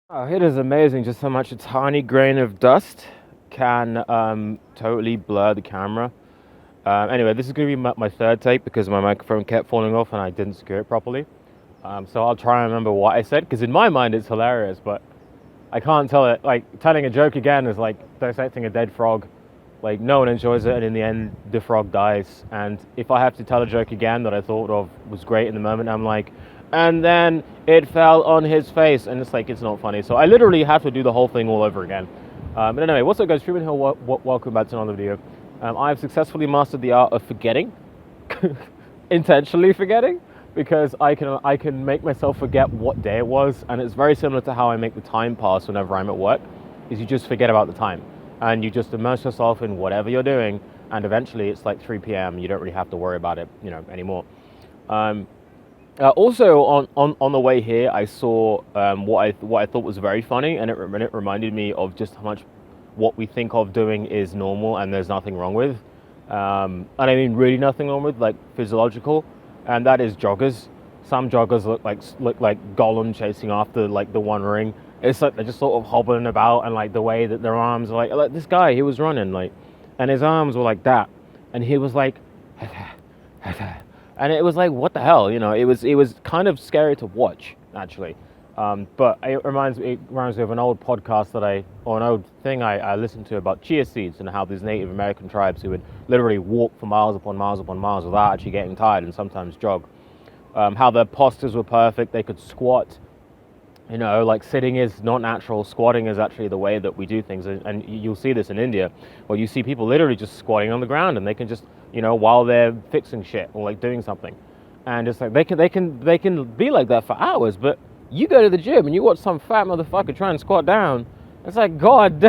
Oh, it is amazing just how much a tiny grain of dust can totally blur the camera. Anyway, this is going to be my third take because my microphone kept falling off and I didn't secure it properly. So I'll try and remember what I said because in my mind it's hilarious, but I can't tell it. Like, telling a joke again is like dissecting a dead frog. Like, no one enjoys it, and in the end, the frog dies. And if I have to tell a joke again that I thought of was great in the moment, I'm like, and then it fell on his face, and it's like, it's not funny. So I literally have to do the whole thing all over again. But anyway, what's up, guys? Truman Hill, welcome back to another video. I've successfully mastered the art of forgetting, intentionally forgetting, because I can make myself forget what day it was, and it's very similar to how I make the time pass whenever I'm at work. Is you just forget about the time, and you just immerse yourself in whatever you're doing, and eventually it's like 3 p.m. You don't really have to worry about it, anymore. Also, on the way here, I saw what I thought was very funny, and it reminded me of just how much what we think of doing is normal and there's nothing wrong with. And I mean really nothing wrong with, like, physiological, and that is joggers. Some joggers look like Gollum chasing after like the One Ring. It's like they're just sort of hobbling about, and like the way that their arms are like this guy, he was running like, and his arms were like that, and he was like, and it was like, what the hell, it was kind of scary to watch actually. But it reminds me of an old podcast or an old thing I listened to about chia seeds and how these Native American tribes who would literally walk for miles upon miles upon miles without actually getting tired and sometimes jog. How their postures were perfect. They could squat. Like, sitting is not natural. Squatting is actually the way that we do things, and you'll see this in India, where you see people literally just squatting on the ground, and they can just, while they're fixing shit or like doing something, and it's like they can be like that for hours. But you go to the gym and you watch some fat motherfucker try and squat down. It's like, God,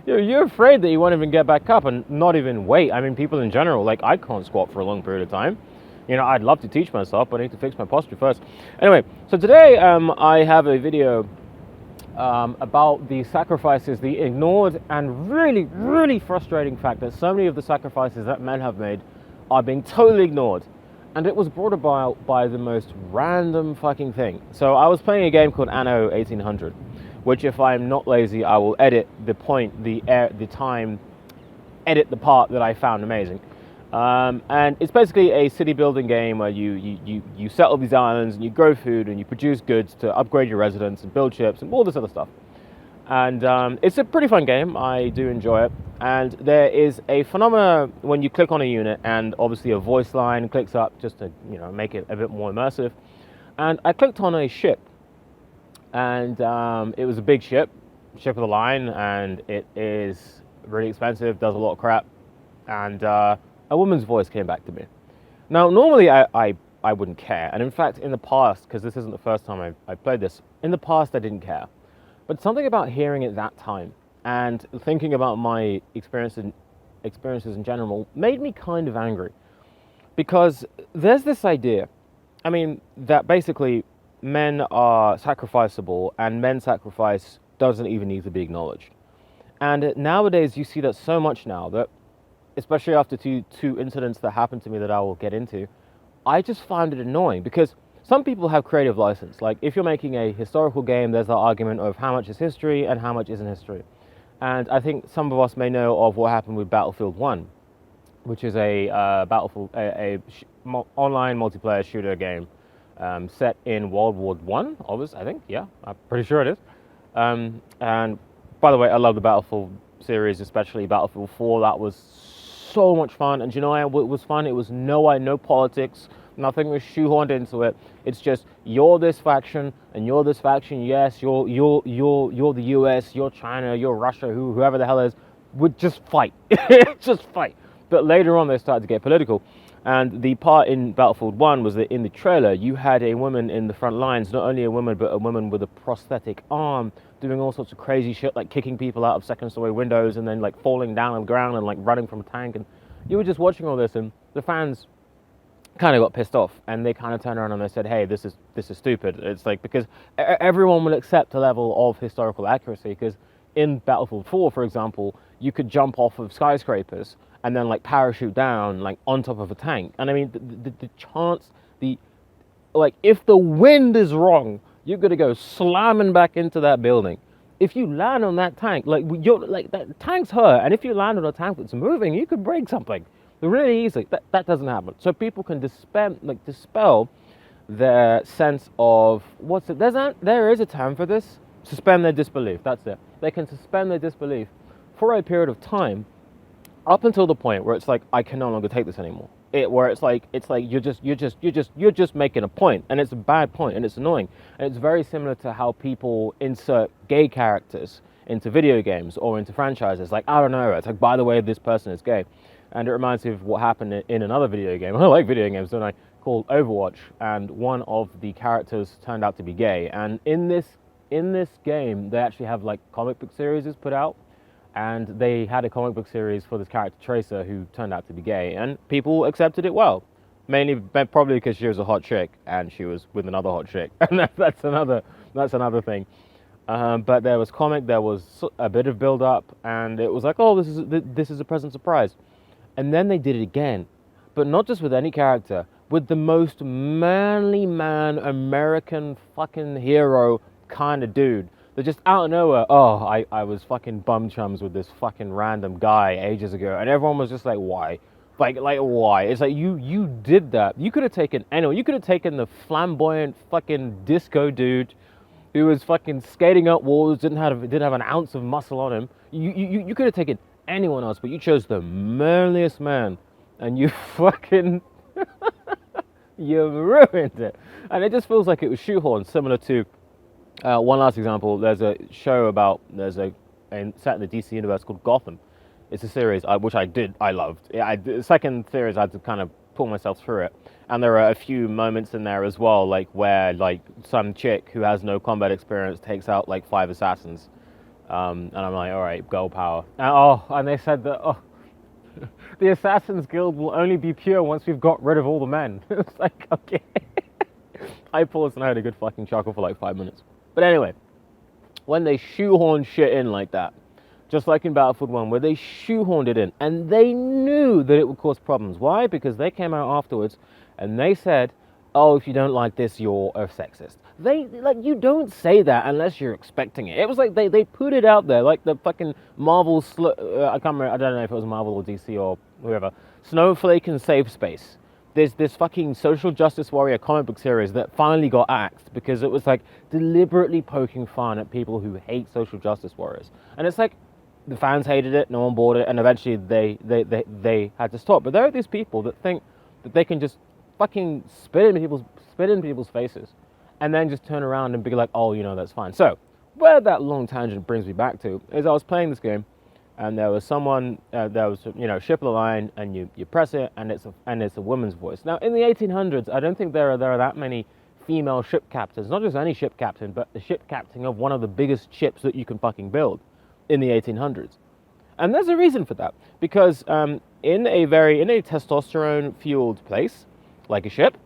you're afraid that you won't even get back up, and not even wait. I mean, people in general, like, I can't squat for a long period of time. I'd love to teach myself, but I need to fix my posture first. Anyway, so today I have a video about the sacrifices, the ignored and really, really frustrating fact that so many of the sacrifices that men have made are being totally ignored. And it was brought about by the most random fucking thing. So I was playing a game called Anno 1800, which, if I'm not lazy, I will edit the point, the time, edit the part that I found amazing. And it's basically a city building game where you settle these islands and you grow food and you produce goods to upgrade your residents and build ships and all this other stuff. And it's a pretty fun game. I do enjoy it. And there is a phenomena when you click on a unit, and obviously a voice line clicks up just to make it a bit more immersive. And I clicked on a ship, and it was a big ship of the line, and it is really expensive, does a lot of crap, and a woman's voice came back to me. Now, normally I wouldn't care, and in fact, in the past, because this isn't the first time I've played this, in the past I didn't care. But something about hearing it that time and thinking about my experiences in general made me kind of angry. Because there's this idea, I mean, that basically men are sacrificable, and men's sacrifice doesn't even need to be acknowledged. And nowadays you see that so much now that, especially after two incidents that happened to me that I will get into, I just find it annoying because some people have creative license. Like, if you're making a historical game, there's the argument of how much is history and how much isn't history. And I think some of us may know of what happened with Battlefield 1, which is a online multiplayer shooter game set in World War One. Obviously, I think, yeah, I'm pretty sure it is. And by the way, I love the Battlefield series, especially Battlefield 4. That was so much fun. And what was fun? It was no politics. Nothing was shoehorned into it. It's just, you're this faction and you're this faction. Yes, you're the US, you're China, you're Russia, whoever the hell is. Would just fight, just fight. But later on, they started to get political. And the part in Battlefield 1 was that in the trailer, you had a woman in the front lines, not only a woman, but a woman with a prosthetic arm, doing all sorts of crazy shit, like kicking people out of second-story windows and then like falling down on the ground and like running from a tank. And you were just watching all this, and the fans kind of got pissed off, and they kind of turned around and they said, hey, this is stupid. It's like, because everyone will accept a level of historical accuracy, because in Battlefield 4, for example, you could jump off of skyscrapers and then like parachute down like on top of a tank. And I mean, the chance, like, if the wind is wrong, you're gonna go slamming back into that building. If you land on that tank, like that tank's hurt, and if you land on a tank that's moving, you could break something really easily. That doesn't happen. So people can dispel their sense of there is a term for this. Suspend their disbelief. That's it. They can suspend their disbelief for a period of time, up until the point where it's like, I can no longer take this anymore. Where it's like you're just making a point, and it's a bad point, and it's annoying, and it's very similar to how people insert gay characters into video games or into franchises. Like, I don't know, it's like, by the way, this person is gay, and it reminds me of what happened in another video game. I like video games, don't I? Called Overwatch, and one of the characters turned out to be gay, and in this game they actually have like comic book series put out. And they had a comic book series for this character Tracer who turned out to be gay, and people accepted it well. Mainly, probably because she was a hot chick and she was with another hot chick, and that's another thing. But there was comic, there was a bit of build up, and it was like, oh, this is a pleasant surprise. And then they did it again, but not just with any character, with the most manly man, American fucking hero kind of dude. They're just out of nowhere. Oh, I was fucking bum chums with this fucking random guy ages ago, and everyone was just like, why? Like why? It's like, you did that. You could have taken anyone. You could have taken the flamboyant fucking disco dude who was fucking skating up walls, didn't have an ounce of muscle on him. You could have taken anyone else, but you chose the manliest man, and you fucking you ruined it. And it just feels like it was shoehorned, similar to. One last example, there's a show set in the DC universe called Gotham. It's a series which I loved. The second series I had to kind of pull myself through it. And there are a few moments in there as well, like where like some chick who has no combat experience takes out like 5 assassins. And I'm like, all right, girl power. And they said that, the Assassin's Guild will only be pure once we've got rid of all the men. It's like, okay. I paused and I had a good fucking chuckle for like 5 minutes. But anyway, when they shoehorn shit in like that, just like in Battlefield 1, where they shoehorned it in, and they knew that it would cause problems. Why? Because they came out afterwards and they said, oh, if you don't like this, you're a sexist. You don't say that unless you're expecting it. It was like they put it out there, like the fucking Marvel, I can't remember, I don't know if it was Marvel or DC or whoever, Snowflake and Safe Space. There's this fucking social justice warrior comic book series that finally got axed because it was like deliberately poking fun at people who hate social justice warriors. And it's like, the fans hated it, no one bought it, and eventually they had to stop. But there are these people that think that they can just fucking spit in people's faces and then just turn around and be like, oh, that's fine. So where that long tangent brings me back to is I was playing this game, and there was someone, ship of the line, and you press it, and it's a woman's voice. Now, in the 1800s, I don't think there are that many female ship captains, not just any ship captain, but the ship captain of one of the biggest ships that you can fucking build in the 1800s. And there's a reason for that, because in a testosterone-fueled place, like a ship,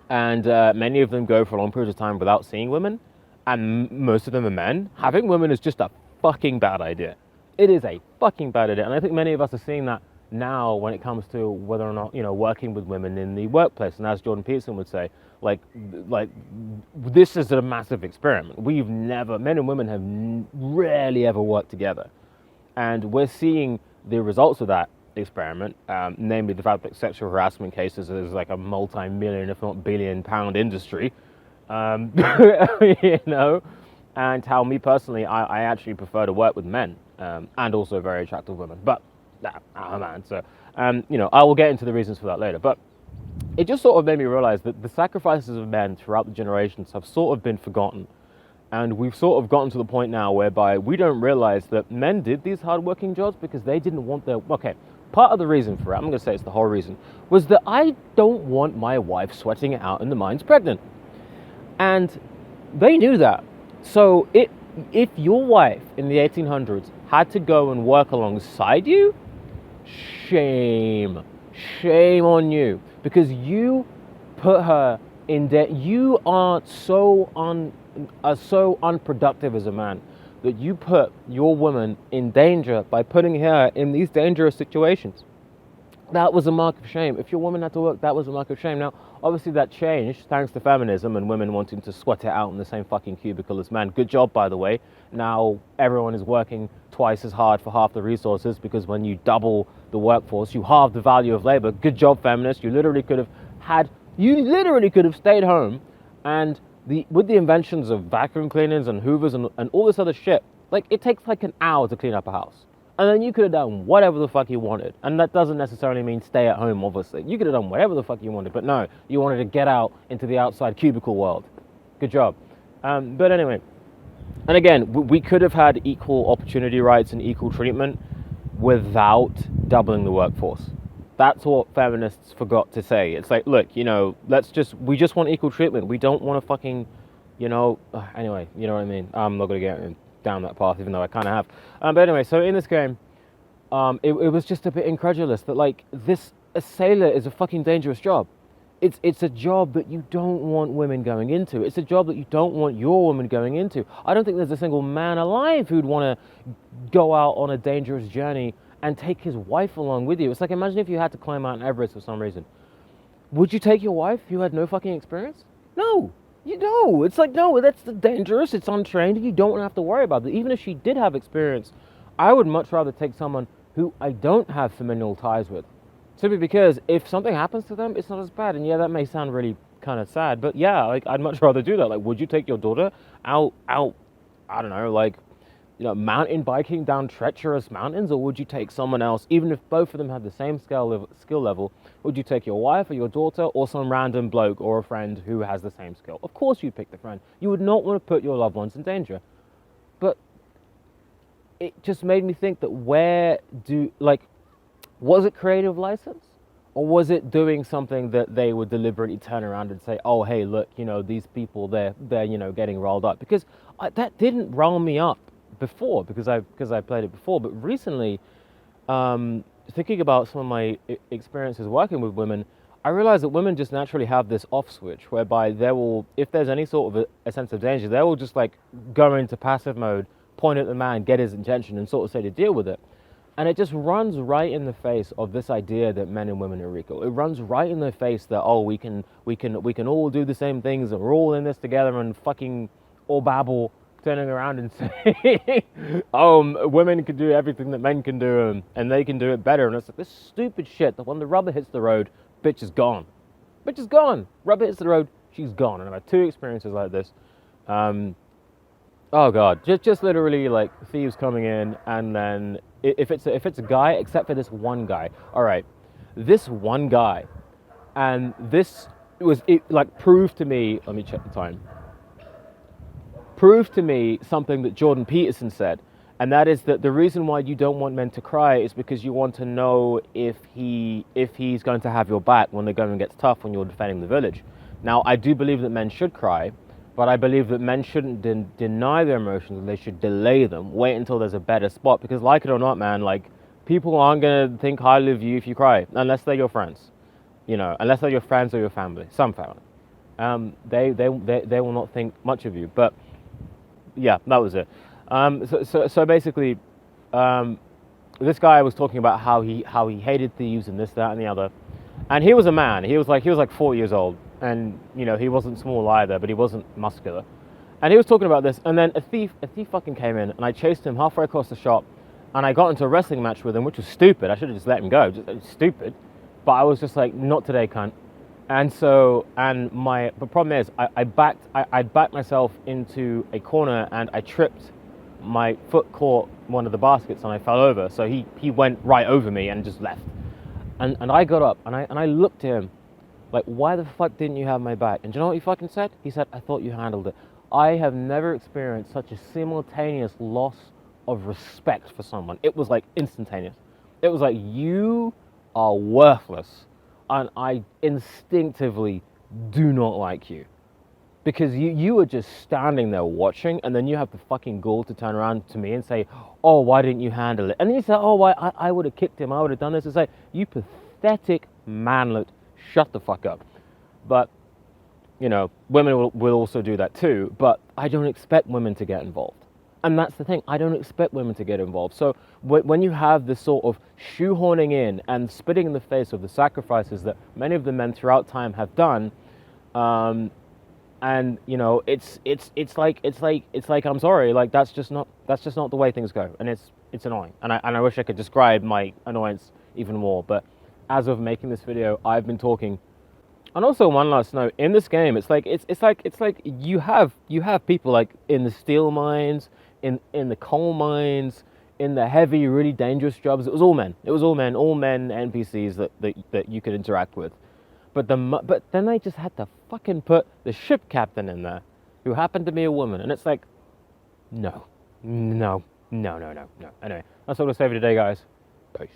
and many of them go for long periods of time without seeing women, and most of them are men, having women is just a fucking bad idea. It is a fucking bad idea, and I think many of us are seeing that now when it comes to whether or not, working with women in the workplace. And as Jordan Peterson would say, like this is a massive experiment. Men and women have rarely ever worked together, and we're seeing the results of that experiment, namely the fact that sexual harassment cases is like a multi-million, if not billion-pound industry, and how me personally, I actually prefer to work with men. And also very attractive women, but man. So, I will get into the reasons for that later. But it just sort of made me realize that the sacrifices of men throughout the generations have sort of been forgotten, and we've sort of gotten to the point now whereby we don't realize that men did these hard-working jobs because they didn't want their. Okay, part of the reason for it, I'm going to say it's the whole reason, was that I don't want my wife sweating it out in the mines pregnant, and they knew that. So if your wife in the 1800s had to go and work alongside you, shame on you, because you put her in debt. You are so unproductive as a man that you put your woman in danger by putting her in these dangerous situations. That was a mark of shame. If your woman had to work, that was a mark of shame. Now, Obviously that changed thanks to feminism and women wanting to sweat it out in the same fucking cubicle as men. Good job, by the way. Now everyone is working twice as hard for half the resources, because when you double the workforce, you halve the value of labor. Good job, feminists. You literally could have stayed home, and with the inventions of vacuum cleaners and hoovers and all this other shit, like, it takes like an hour to clean up a house. And then you could have done whatever the fuck you wanted. And that doesn't necessarily mean stay at home, obviously. You could have done whatever the fuck you wanted, but no, you wanted to get out into the outside cubicle world. Good job. But anyway, and again, we could have had equal opportunity rights and equal treatment without doubling the workforce. That's what feminists forgot to say. It's like, look, you know, we just want equal treatment. We don't want to fucking, you know, anyway, you know what I mean? I'm not going to get down that path, even though I kind of have. But anyway, so in this game, it was just a bit incredulous that, like, a sailor is a fucking dangerous job. It's a job that you don't want women going into. It's a job that you don't want your woman going into. I don't think there's a single man alive who'd want to go out on a dangerous journey and take his wife along with you. It's like, imagine if you had to climb Mount Everest for some reason. Would you take your wife who had no fucking experience? No. You know, it's like, no, that's dangerous, it's untrained, and you don't have to worry about it. Even if she did have experience, I would much rather take someone who I don't have familial ties with. Simply because if something happens to them, it's not as bad. And yeah, that may sound really kind of sad, but yeah, like, I'd much rather do that. Like, would you take your daughter out, I don't know, like, you know, mountain biking down treacherous mountains, or would you take someone else? Even if both of them had the same skill level, would you take your wife or your daughter or some random bloke or a friend who has the same skill? Of course you'd pick the friend. You would not want to put your loved ones in danger. But it just made me think that was it creative license? Or was it doing something that they would deliberately turn around and say, oh, hey, look, you know, these people, they're you know, getting rolled up? Because that didn't roll me up before, because I played it before. But recently, thinking about some of my experiences working with women, I realized that women just naturally have this off switch whereby they will, if there's any sort of a sense of danger, they will just like go into passive mode, point at the man, get his attention, and sort of say to deal with it. And it just runs right in the face of this idea that men and women are equal. It runs right in the face that, oh, we can all do the same things, and we're all in this together, and fucking all babble, turning around and saying, oh, women can do everything that men can do, and they can do it better. And it's like this stupid shit that when the rubber hits the road, bitch is gone. Bitch is gone. Rubber hits the road, she's gone. And I've had 2 experiences like this. Oh God, just literally like thieves coming in, and then if it's a guy, except for this one guy. All right, this one guy, and it like proved to me. Let me check the time. Proved to me something that Jordan Peterson said, and that is that the reason why you don't want men to cry is because you want to know if he's going to have your back when the going gets tough, when you're defending the village. Now, I do believe that men should cry, but I believe that men shouldn't deny their emotions. They should delay them, wait until there's a better spot, because like it or not, man, like, people aren't going to think highly of you if you cry, unless they're your friends, you know, unless they're your friends or your family, some family. They will not think much of you. But yeah, that was it. So basically, this guy was talking about how he hated thieves and this, that, and the other. And he was a man. He was like 40 years old, and you know, he wasn't small either, but he wasn't muscular. And he was talking about this, and then a thief fucking came in, and I chased him halfway across the shop, and I got into a wrestling match with him, which was stupid. I should have just let him go. Just stupid. But I was just like, not today, cunt. And so, the problem is, I backed myself into a corner, and I tripped. My foot caught one of the baskets, and I fell over. So he went right over me and just left. And I got up, and I looked at him, like, why the fuck didn't you have my back? And do you know what he fucking said? He said, I thought you handled it. I have never experienced such a simultaneous loss of respect for someone. It was like instantaneous. It was like, you are worthless, and I instinctively do not like you. Because you were just standing there watching, and then you have the fucking gall to turn around to me and say, oh, why didn't you handle it? And then you say, oh, I would have kicked him, I would have done this. It's like, you pathetic manlet, shut the fuck up. But, you know, women will also do that too, but I don't expect women to get involved. And that's the thing. I don't expect women to get involved. So when you have this sort of shoehorning in and spitting in the face of the sacrifices that many of the men throughout time have done, and you know, it's like I'm sorry, like that's just not the way things go, and it's annoying. And I wish I could describe my annoyance even more. But as of making this video, I've been talking. And also one last note, in this game, it's like you have people like in the steel mines, in the coal mines, in the heavy, really dangerous jobs. It was all men. It was all men NPCs that you could interact with. But then they just had to fucking put the ship captain in there, who happened to be a woman, and it's like, no. Anyway, that's all to say for today, guys. Peace.